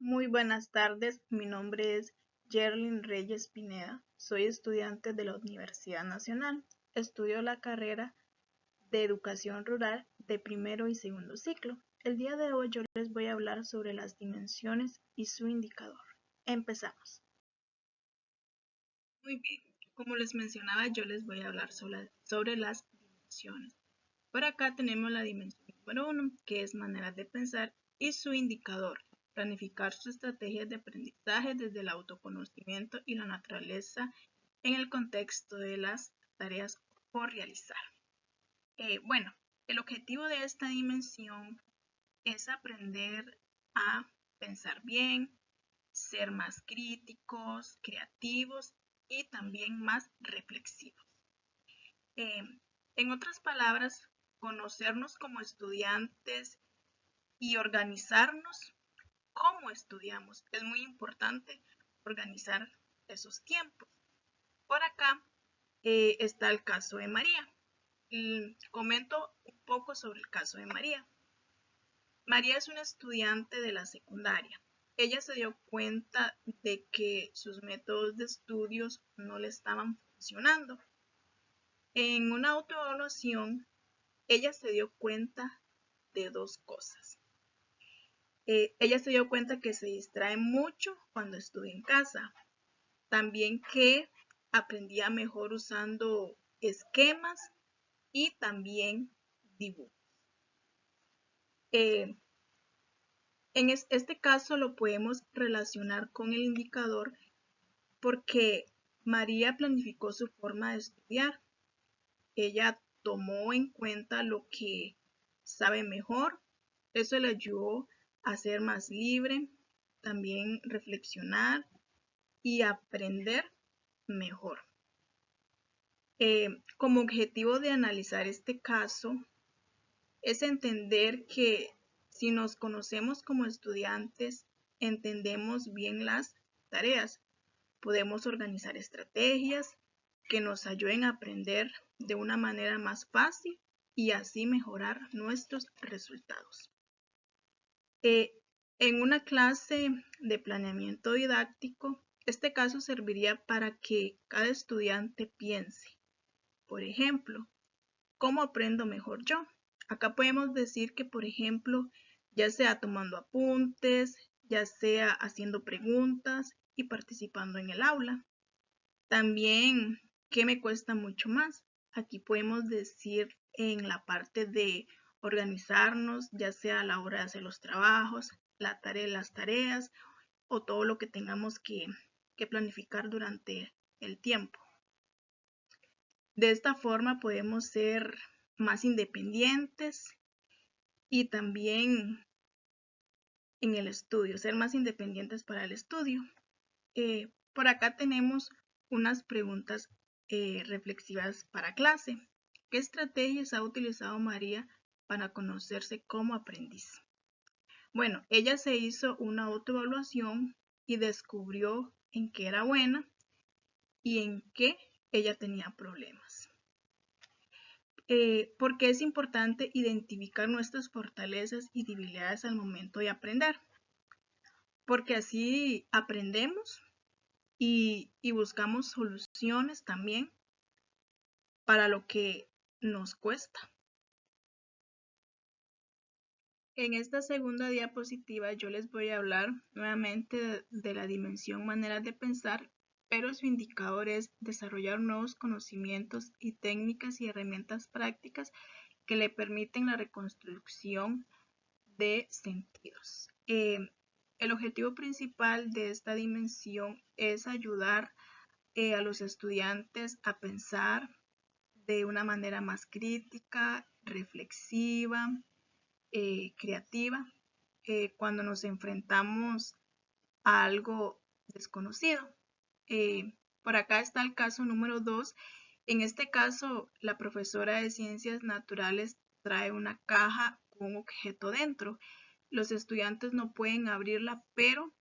Muy buenas tardes, mi nombre es Yerlin Reyes Pineda, soy estudiante de la Universidad Nacional. Estudio la carrera de Educación Rural de primero y segundo ciclo. El día de hoy yo les voy a hablar sobre las dimensiones y su indicador. Empezamos. Muy bien, como les mencionaba, yo les voy a hablar sobre las dimensiones. Por acá tenemos la dimensión número 1, que es manera de pensar, y su indicador, planificar sus estrategias de aprendizaje desde el autoconocimiento y la naturaleza en el contexto de las tareas por realizar. Bueno, el objetivo de esta dimensión es aprender a pensar bien, ser más críticos, creativos y también más reflexivos. En otras palabras, conocernos como estudiantes y organizarnos como estudiamos. Es muy importante organizar esos tiempos. Por acá está el caso de María. Comento un poco sobre el caso de María. María es una estudiante de la secundaria. Ella se dio cuenta de que sus métodos de estudios no le estaban funcionando. En una autoevaluación, ella se dio cuenta de dos cosas. Ella se dio cuenta que se distrae mucho cuando estudia en casa. También que aprendía mejor usando esquemas y también dibujos. En este caso lo podemos relacionar con el indicador porque María planificó su forma de estudiar. Ella tomó en cuenta lo que sabe mejor. Eso le ayudó a ser más libre, también reflexionar y aprender mejor. Como objetivo de analizar este caso es entender que si nos conocemos como estudiantes, entendemos bien las tareas, podemos organizar estrategias que nos ayuden a aprender de una manera más fácil y así mejorar nuestros resultados. En una clase de planeamiento didáctico, este caso serviría para que cada estudiante piense, por ejemplo, ¿cómo aprendo mejor yo? Acá podemos decir que, por ejemplo, ya sea tomando apuntes, ya sea haciendo preguntas y participando en el aula. También, ¿qué me cuesta mucho más? Aquí podemos decir en la parte de organizarnos, ya sea a la hora de hacer los trabajos, las tareas o todo lo que tengamos que planificar durante el tiempo. De esta forma podemos ser más independientes y también en el estudio, ser más independientes para el estudio. Por acá tenemos unas preguntas reflexivas para clase. ¿Qué estrategias ha utilizado María para conocerse como aprendiz? Bueno, ella se hizo una autoevaluación y descubrió en qué era buena y en qué ella tenía problemas. Porque es importante identificar nuestras fortalezas y debilidades al momento de aprender. Porque así aprendemos y buscamos soluciones también para lo que nos cuesta. En esta segunda diapositiva yo les voy a hablar nuevamente de la dimensión manera de pensar, pero su indicador es desarrollar nuevos conocimientos y técnicas y herramientas prácticas que le permiten la reconstrucción de sentidos. El objetivo principal de esta dimensión es ayudar a los estudiantes a pensar de una manera más crítica, reflexiva, creativa, cuando nos enfrentamos a algo desconocido. Por acá está el caso número 2. En este caso, la profesora de ciencias naturales trae una caja con un objeto dentro. Los estudiantes no pueden abrirla, pero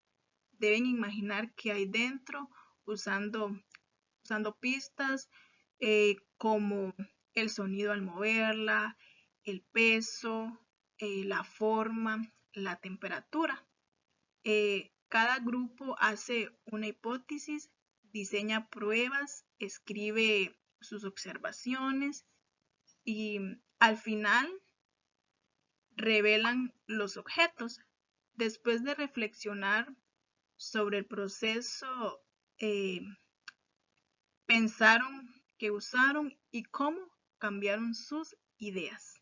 deben imaginar qué hay dentro usando pistas como el sonido al moverla, el peso, la forma, la temperatura. Cada grupo hace una hipótesis, diseña pruebas, escribe sus observaciones y al final revelan los objetos. Después de reflexionar sobre el proceso, pensaron qué usaron y cómo cambiaron sus ideas.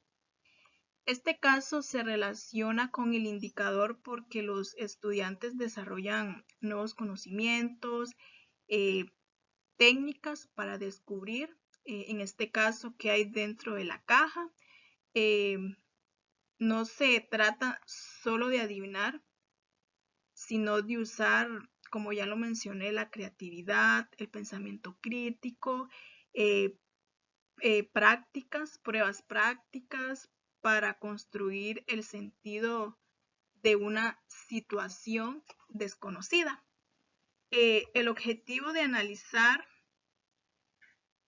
Este caso se relaciona con el indicador porque los estudiantes desarrollan nuevos conocimientos, técnicas para descubrir, en este caso, qué hay dentro de la caja. No se trata solo de adivinar, sino de usar, como ya lo mencioné, la creatividad, el pensamiento crítico, pruebas prácticas para construir el sentido de una situación desconocida. El objetivo de analizar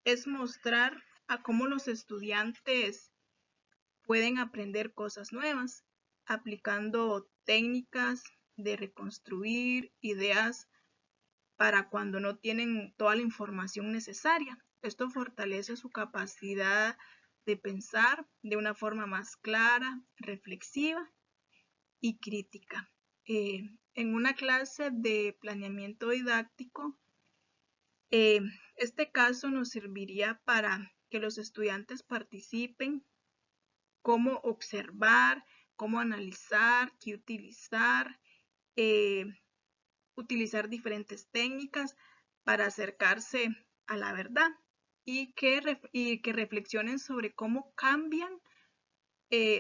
es mostrar a cómo los estudiantes pueden aprender cosas nuevas, aplicando técnicas de reconstruir ideas para cuando no tienen toda la información necesaria. Esto fortalece su capacidad de pensar de una forma más clara, reflexiva y crítica. En una clase de planeamiento didáctico, este caso nos serviría para que los estudiantes participen, cómo observar, cómo analizar, qué utilizar, utilizar diferentes técnicas para acercarse a la verdad y que reflexionen sobre cómo cambian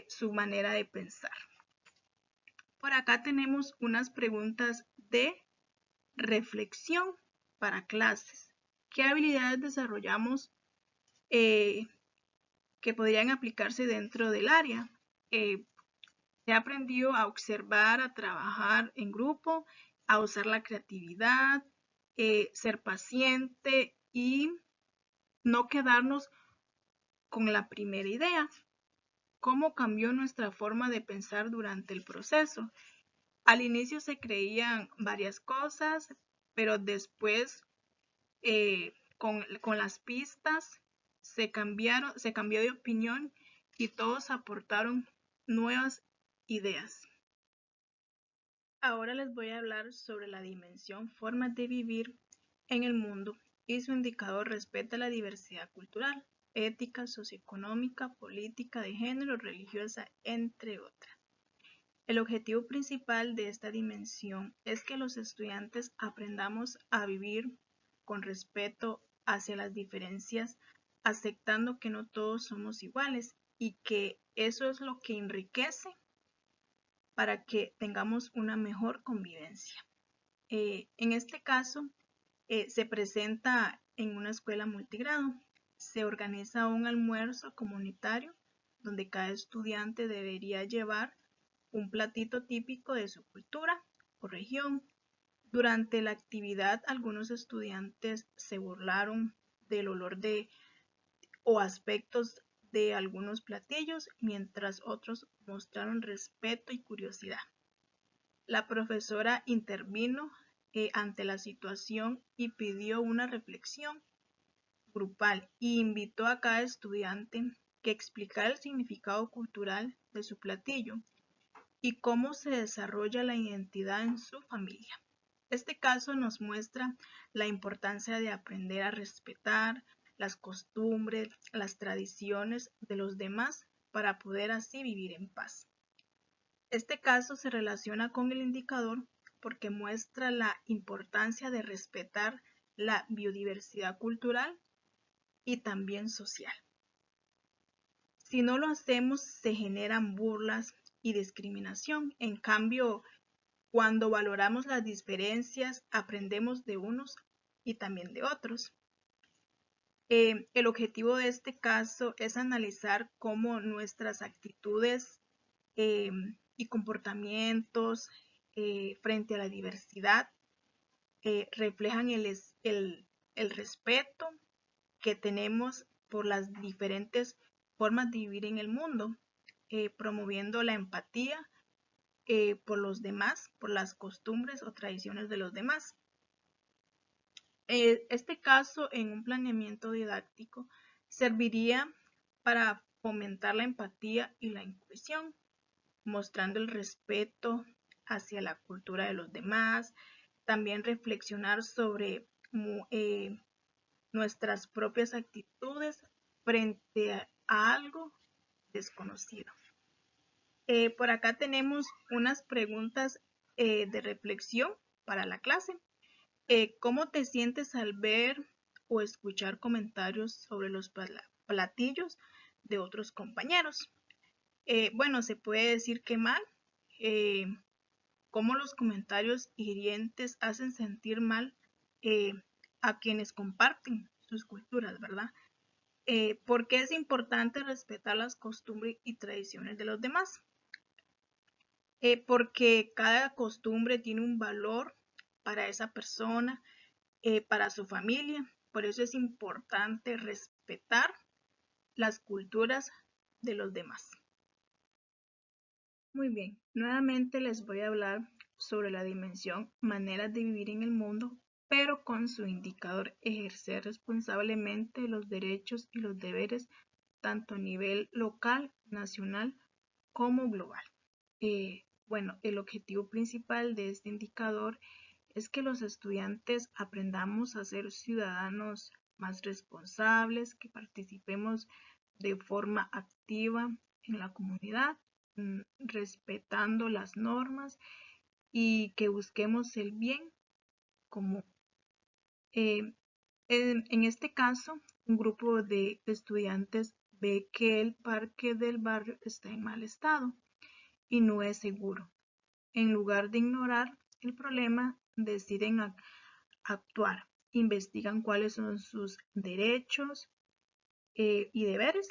su manera de pensar. Por acá tenemos unas preguntas de reflexión para clases. ¿Qué habilidades desarrollamos que podrían aplicarse dentro del área? Se ha aprendido a observar, a trabajar en grupo, a usar la creatividad, ser paciente y no quedarnos con la primera idea. ¿Cómo cambió nuestra forma de pensar durante el proceso? Al inicio se creían varias cosas, pero después con las pistas se cambió de opinión y todos aportaron nuevas ideas. Ahora les voy a hablar sobre la dimensión formas de vivir en el mundo y su indicador respeta la diversidad cultural, ética, socioeconómica, política, de género, religiosa, entre otras. El objetivo principal de esta dimensión es que los estudiantes aprendamos a vivir con respeto hacia las diferencias, aceptando que no todos somos iguales y que eso es lo que enriquece para que tengamos una mejor convivencia. En este caso, se presenta en una escuela multigrado. Se organiza un almuerzo comunitario donde cada estudiante debería llevar un platito típico de su cultura o región. Durante la actividad, algunos estudiantes se burlaron del olor o aspectos de algunos platillos, mientras otros mostraron respeto y curiosidad. La profesora intervino ante la situación y pidió una reflexión grupal e invitó a cada estudiante que explicara el significado cultural de su platillo y cómo se desarrolla la identidad en su familia. Este caso nos muestra la importancia de aprender a respetar las costumbres, las tradiciones de los demás para poder así vivir en paz. Este caso se relaciona con el indicador porque muestra la importancia de respetar la biodiversidad cultural y también social. Si no lo hacemos, se generan burlas y discriminación. En cambio, cuando valoramos las diferencias, aprendemos de unos y también de otros. El objetivo de este caso es analizar cómo nuestras actitudes y comportamientos frente a la diversidad reflejan el respeto que tenemos por las diferentes formas de vivir en el mundo, promoviendo la empatía por los demás, por las costumbres o tradiciones de los demás. Este caso en un planeamiento didáctico serviría para fomentar la empatía y la inclusión, mostrando el respeto hacia la cultura de los demás, también reflexionar sobre nuestras propias actitudes frente a algo desconocido. Por acá tenemos unas preguntas de reflexión para la clase. ¿Cómo te sientes al ver o escuchar comentarios sobre los platillos de otros compañeros? Bueno, se puede decir que mal. Cómo los comentarios hirientes hacen sentir mal a quienes comparten sus culturas, ¿verdad? ¿Por qué es importante respetar las costumbres y tradiciones de los demás? Porque cada costumbre tiene un valor para esa persona, para su familia. Por eso es importante respetar las culturas de los demás. Muy bien, nuevamente les voy a hablar sobre la dimensión maneras de vivir en el mundo, pero con su indicador ejercer responsablemente los derechos y los deberes tanto a nivel local, nacional como global. Bueno, el objetivo principal de este indicador es que los estudiantes aprendamos a ser ciudadanos más responsables, que participemos de forma activa en la comunidad, respetando las normas y que busquemos el bien común. En este caso, un grupo de estudiantes ve que el parque del barrio está en mal estado y no es seguro. En lugar de ignorar el problema, deciden actuar, investigan cuáles son sus derechos y deberes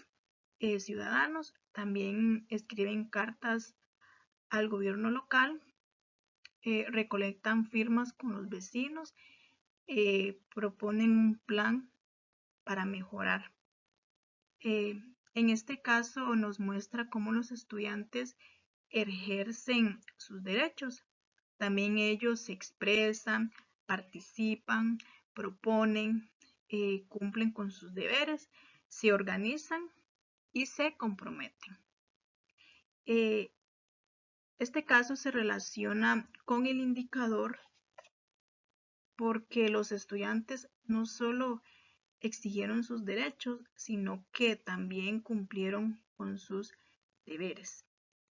ciudadanos, también escriben cartas al gobierno local, recolectan firmas con los vecinos, proponen un plan para mejorar. En este caso nos muestra cómo los estudiantes ejercen sus derechos. También ellos se expresan, participan, proponen, cumplen con sus deberes, se organizan y se comprometen. Este caso se relaciona con el indicador porque los estudiantes no solo exigieron sus derechos, sino que también cumplieron con sus deberes.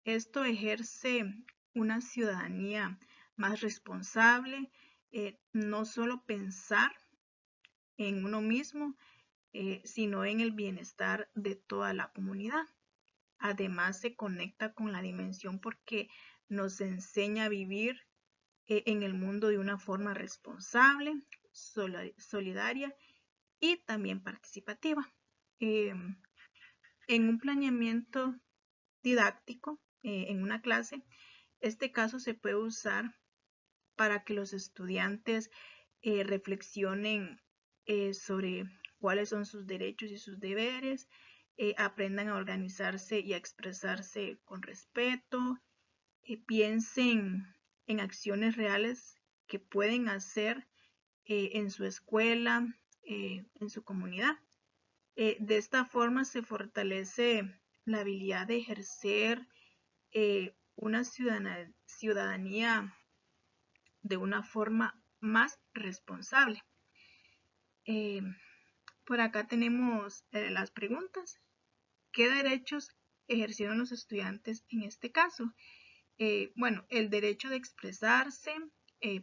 Esto ejerce una ciudadanía más responsable, no solo pensar en uno mismo, sino en el bienestar de toda la comunidad. Además, se conecta con la dimensión porque nos enseña a vivir en el mundo de una forma responsable, solidaria y también participativa. En un planeamiento didáctico, en una clase, este caso se puede usar para que los estudiantes reflexionen sobre cuáles son sus derechos y sus deberes, aprendan a organizarse y a expresarse con respeto, piensen en acciones reales que pueden hacer en su escuela, en su comunidad. De esta forma se fortalece la habilidad de ejercer una ciudadanía de una forma más responsable. Por acá tenemos las preguntas. ¿Qué derechos ejercieron los estudiantes en este caso? Bueno, el derecho de expresarse,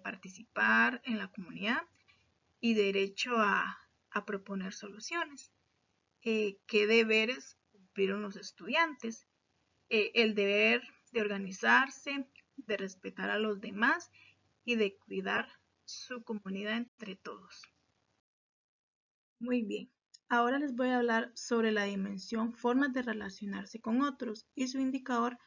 participar en la comunidad y derecho a proponer soluciones. ¿Qué deberes cumplieron los estudiantes? El deber de organizarse, de respetar a los demás y de cuidar su comunidad entre todos. Muy bien, ahora les voy a hablar sobre la dimensión formas de relacionarse con otros y su indicador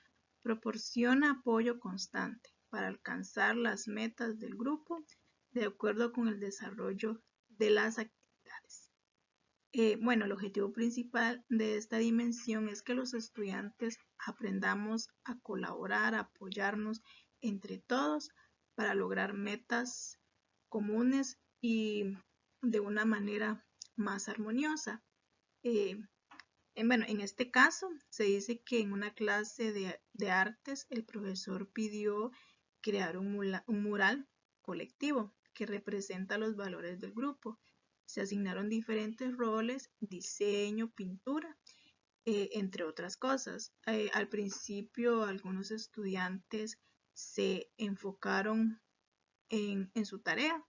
proporciona apoyo constante para alcanzar las metas del grupo de acuerdo con el desarrollo de las actividades. Bueno, el objetivo principal de esta dimensión es que los estudiantes aprendamos a colaborar, a apoyarnos entre todos para lograr metas comunes y de una manera más armoniosa. Bueno, en este caso se dice que en una clase de artes el profesor pidió crear un mural colectivo que representa los valores del grupo. Se asignaron diferentes roles: diseño, pintura, entre otras cosas. Al principio algunos estudiantes se enfocaron en su tarea,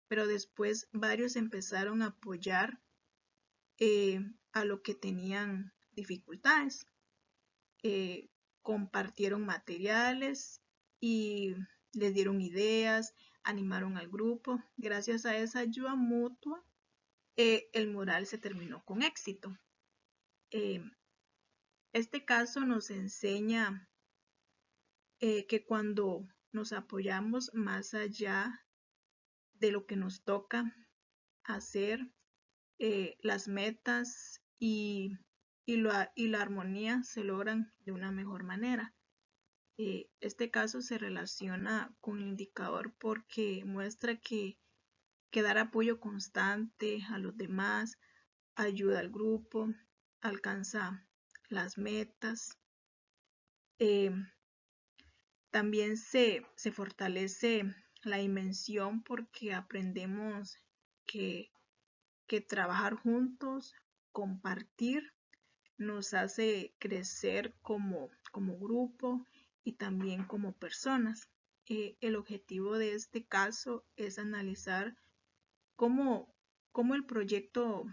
pero después varios empezaron a apoyar a lo que tenían dificultades. Compartieron materiales y les dieron ideas, animaron al grupo. Gracias a esa ayuda mutua, el mural se terminó con éxito. Este caso nos enseña que cuando nos apoyamos más allá de lo que nos toca hacer, las metas y la armonía se logran de una mejor manera. Este caso se relaciona con el indicador porque muestra que dar apoyo constante a los demás ayuda al grupo, alcanza las metas. También se fortalece la dimensión porque aprendemos que trabajar juntos, compartir, nos hace crecer como grupo y también como personas. El objetivo de este caso es analizar cómo el proyecto,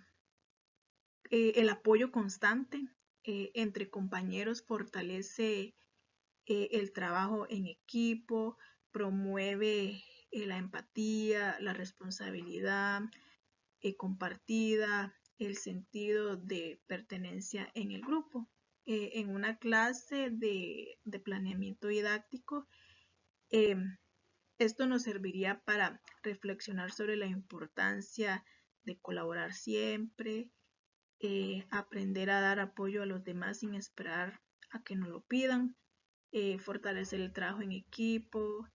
el apoyo constante entre compañeros fortalece el trabajo en equipo, promueve la empatía, la responsabilidad compartida, el sentido de pertenencia en el grupo. En una clase de planeamiento didáctico, esto nos serviría para reflexionar sobre la importancia de colaborar siempre, aprender a dar apoyo a los demás sin esperar a que nos lo pidan, fortalecer el trabajo en equipo,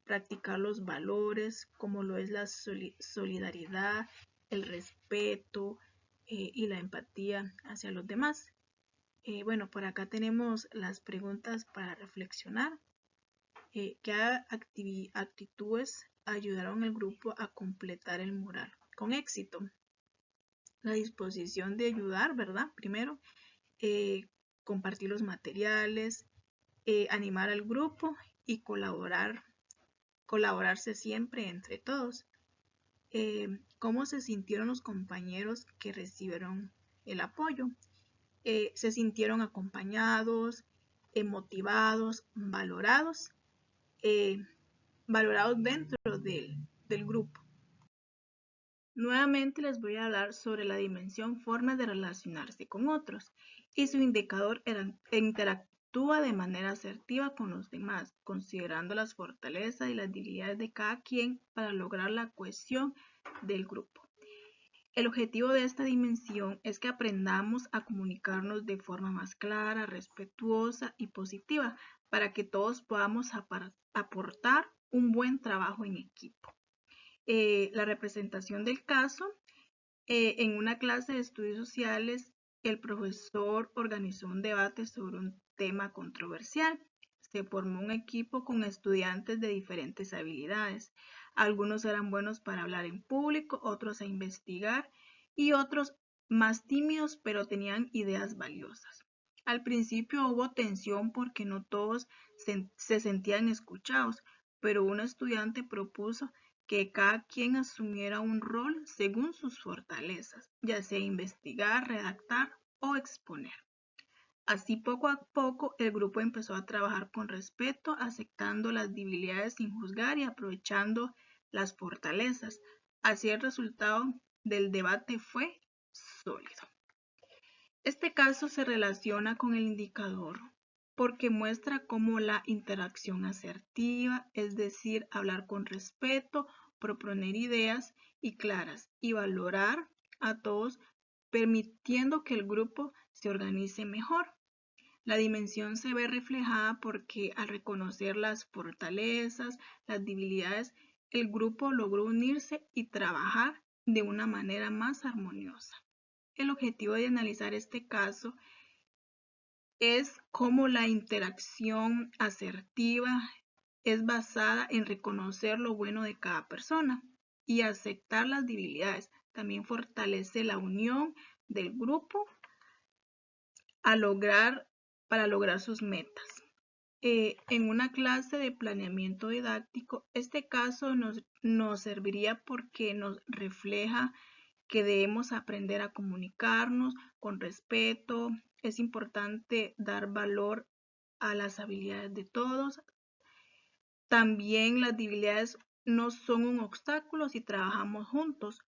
practicar los valores como lo es la solidaridad, el respeto y la empatía hacia los demás. Bueno, por acá tenemos las preguntas para reflexionar. ¿Qué actitudes ayudaron al grupo a completar el mural con éxito? La disposición de ayudar, ¿verdad? Primero, compartir los materiales, animar al grupo y colaborarse siempre entre todos. ¿Cómo se sintieron los compañeros que recibieron el apoyo? Se sintieron acompañados, motivados, valorados dentro del grupo. Nuevamente les voy a hablar sobre la dimensión forma de relacionarse con otros y su indicador interactúa de manera asertiva con los demás, considerando las fortalezas y las debilidades de cada quien para lograr la cohesión del grupo. El objetivo de esta dimensión es que aprendamos a comunicarnos de forma más clara, respetuosa y positiva para que todos podamos aportar un buen trabajo en equipo. La representación del caso: en una clase de estudios sociales, el profesor organizó un debate sobre un tema controversial. Se formó un equipo con estudiantes de diferentes habilidades. Algunos eran buenos para hablar en público, otros a investigar y otros más tímidos, pero tenían ideas valiosas. Al principio hubo tensión porque no todos se sentían escuchados, pero un estudiante propuso que cada quien asumiera un rol según sus fortalezas, ya sea investigar, redactar o exponer. Así, poco a poco, el grupo empezó a trabajar con respeto, aceptando las debilidades sin juzgar y aprovechando las fortalezas. Así, el resultado del debate fue sólido. Este caso se relaciona con el indicador porque muestra cómo la interacción asertiva, es decir, hablar con respeto, proponer ideas y claras y valorar a todos, permitiendo que el grupo se organice mejor. La dimensión se ve reflejada porque al reconocer las fortalezas, las debilidades, el grupo logró unirse y trabajar de una manera más armoniosa. El objetivo de analizar este caso es cómo la interacción asertiva es basada en reconocer lo bueno de cada persona y aceptar las debilidades. También fortalece la unión del grupo para lograr sus metas. En una clase de planeamiento didáctico, este caso nos serviría porque nos refleja que debemos aprender a comunicarnos con respeto. Es importante dar valor a las habilidades de todos. También las debilidades no son un obstáculo si trabajamos juntos.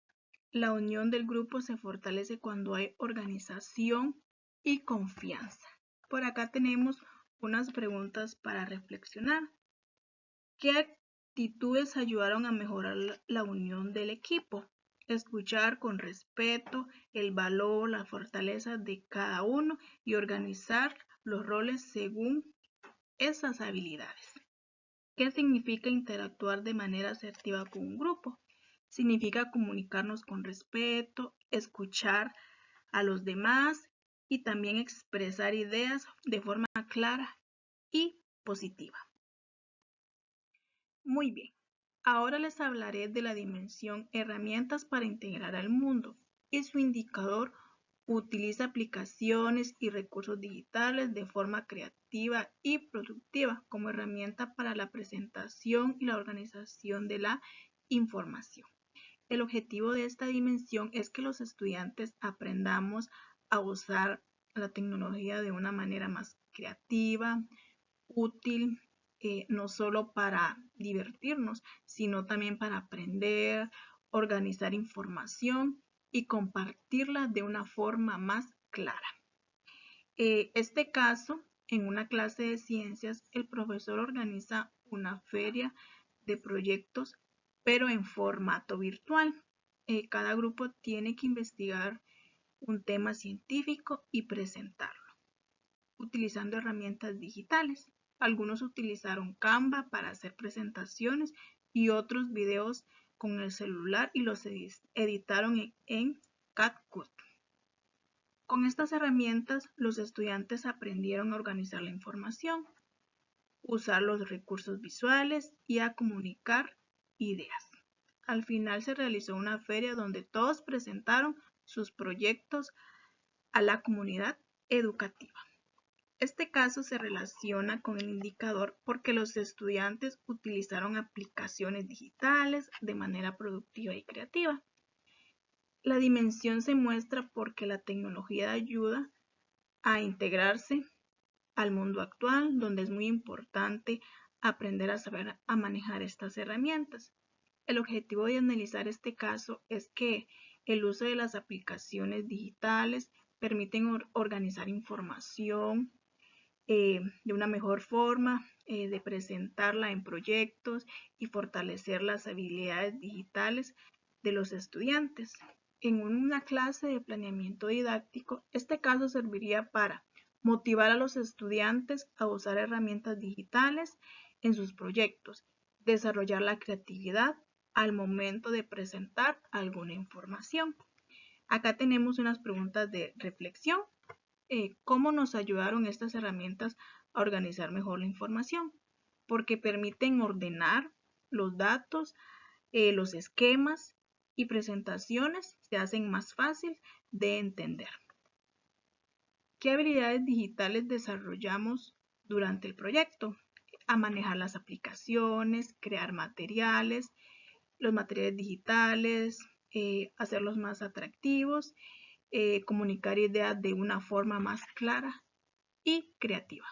La unión del grupo se fortalece cuando hay organización y confianza. Por acá tenemos unas preguntas para reflexionar. ¿Qué actitudes ayudaron a mejorar la unión del equipo? Escuchar con respeto el valor, la fortaleza de cada uno y organizar los roles según esas habilidades. ¿Qué significa interactuar de manera asertiva con un grupo? Significa comunicarnos con respeto, escuchar a los demás y también expresar ideas de forma clara y positiva. Muy bien, ahora les hablaré de la dimensión herramientas para integrar al mundo y su indicador utiliza aplicaciones y recursos digitales de forma creativa y productiva como herramienta para la presentación y la organización de la información. El objetivo de esta dimensión es que los estudiantes aprendamos a usar la tecnología de una manera más creativa, útil, no solo para divertirnos, sino también para aprender, organizar información y compartirla de una forma más clara. Este caso, en una clase de ciencias, el profesor organiza una feria de proyectos, pero en formato virtual. Cada grupo tiene que investigar un tema científico y presentarlo, utilizando herramientas digitales. Algunos utilizaron Canva para hacer presentaciones y otros videos con el celular y los editaron en CapCut. Con estas herramientas, los estudiantes aprendieron a organizar la información, usar los recursos visuales y a comunicar ideas. Al final se realizó una feria donde todos presentaron sus proyectos a la comunidad educativa. Este caso se relaciona con el indicador porque los estudiantes utilizaron aplicaciones digitales de manera productiva y creativa. La dimensión se muestra porque la tecnología ayuda a integrarse al mundo actual, donde es muy importante aprender a saber a manejar estas herramientas. El objetivo de analizar este caso es que el uso de las aplicaciones digitales permiten organizar información de una mejor forma, de presentarla en proyectos y fortalecer las habilidades digitales de los estudiantes. En una clase de planeamiento didáctico, este caso serviría para motivar a los estudiantes a usar herramientas digitales en sus proyectos, desarrollar la creatividad al momento de presentar alguna información. Acá tenemos unas preguntas de reflexión. ¿Cómo nos ayudaron estas herramientas a organizar mejor la información? Porque permiten ordenar los datos, los esquemas y presentaciones se hacen más fácil de entender. ¿Qué habilidades digitales desarrollamos durante el proyecto? A manejar las aplicaciones, crear materiales, los materiales digitales, hacerlos más atractivos, comunicar ideas de una forma más clara y creativa.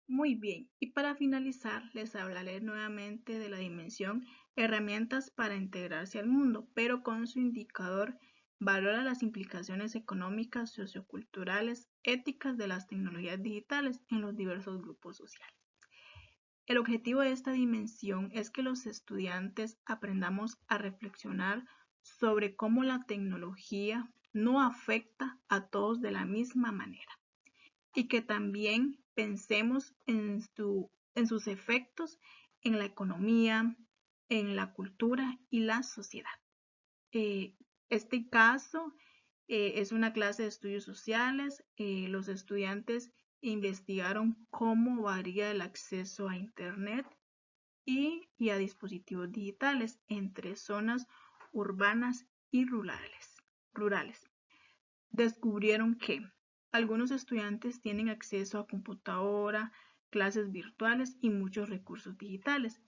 Muy bien, y para finalizar les hablaré nuevamente de la dimensión herramientas para integrarse al mundo, pero con su indicador valora las implicaciones económicas, socioculturales, éticas de las tecnologías digitales en los diversos grupos sociales. El objetivo de esta dimensión es que los estudiantes aprendamos a reflexionar sobre cómo la tecnología no afecta a todos de la misma manera y que también pensemos en sus efectos en la economía, en la cultura y la sociedad. Este caso es una clase de estudios sociales. Los estudiantes investigaron cómo varía el acceso a Internet y a dispositivos digitales entre zonas urbanas y rurales. Descubrieron que algunos estudiantes tienen acceso a computadora, clases virtuales y muchos recursos digitales,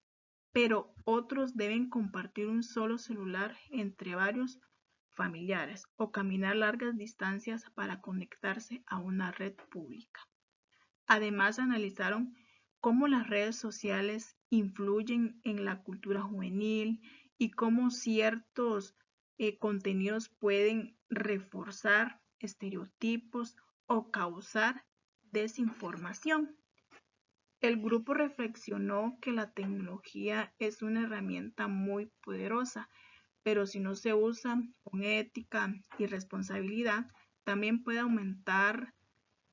pero otros deben compartir un solo celular entre varios familiares o caminar largas distancias para conectarse a una red pública. Además, analizaron cómo las redes sociales influyen en la cultura juvenil y cómo ciertos contenidos pueden reforzar estereotipos o causar desinformación. El grupo reflexionó que la tecnología es una herramienta muy poderosa, pero si no se usa con ética y responsabilidad, también puede aumentar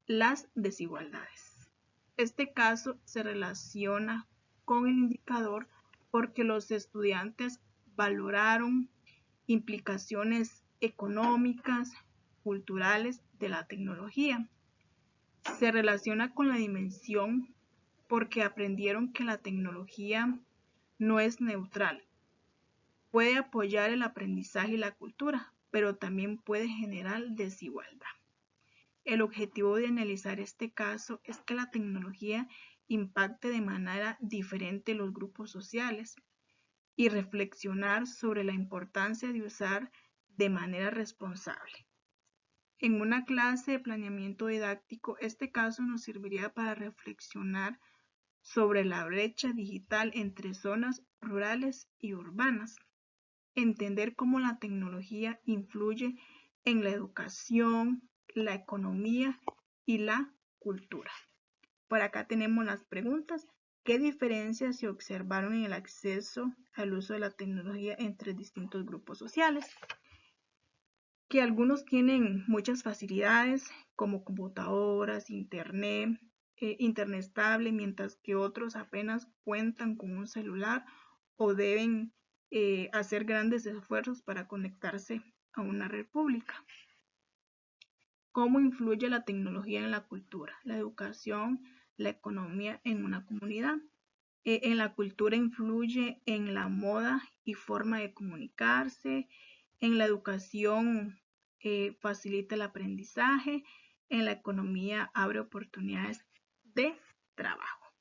las desigualdades. Este caso se relaciona con el indicador porque los estudiantes valoraron implicaciones económicas, culturales de la tecnología. Se relaciona con la dimensión porque aprendieron que la tecnología no es neutral. Puede apoyar el aprendizaje y la cultura, pero también puede generar desigualdad. El objetivo de analizar este caso es que la tecnología impacte de manera diferente los grupos sociales y reflexionar sobre la importancia de usar de manera responsable. En una clase de planeamiento didáctico, este caso nos serviría para reflexionar sobre la brecha digital entre zonas rurales y urbanas, entender cómo la tecnología influye en la educación, la economía y la cultura. Por acá tenemos las preguntas. ¿Qué diferencias se observaron en el acceso al uso de la tecnología entre distintos grupos sociales? Que algunos tienen muchas facilidades como computadoras, internet estable, mientras que otros apenas cuentan con un celular o deben hacer grandes esfuerzos para conectarse a una red pública. ¿Cómo influye la tecnología en la cultura, la educación, la economía en una comunidad? En la cultura influye en la moda y forma de comunicarse. En la educación facilita el aprendizaje. En la economía abre oportunidades de trabajo.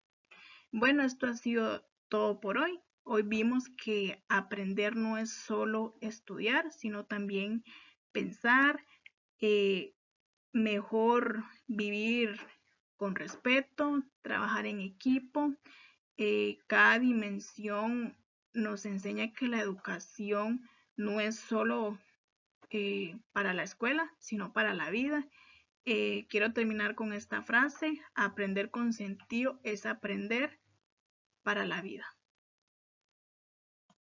Bueno, esto ha sido todo por hoy. Hoy vimos que aprender no es solo estudiar, sino también pensar, mejor vivir con respeto, trabajar en equipo. Cada dimensión nos enseña que la educación no es solo para la escuela, sino para la vida. Quiero terminar con esta frase: aprender con sentido es aprender para la vida.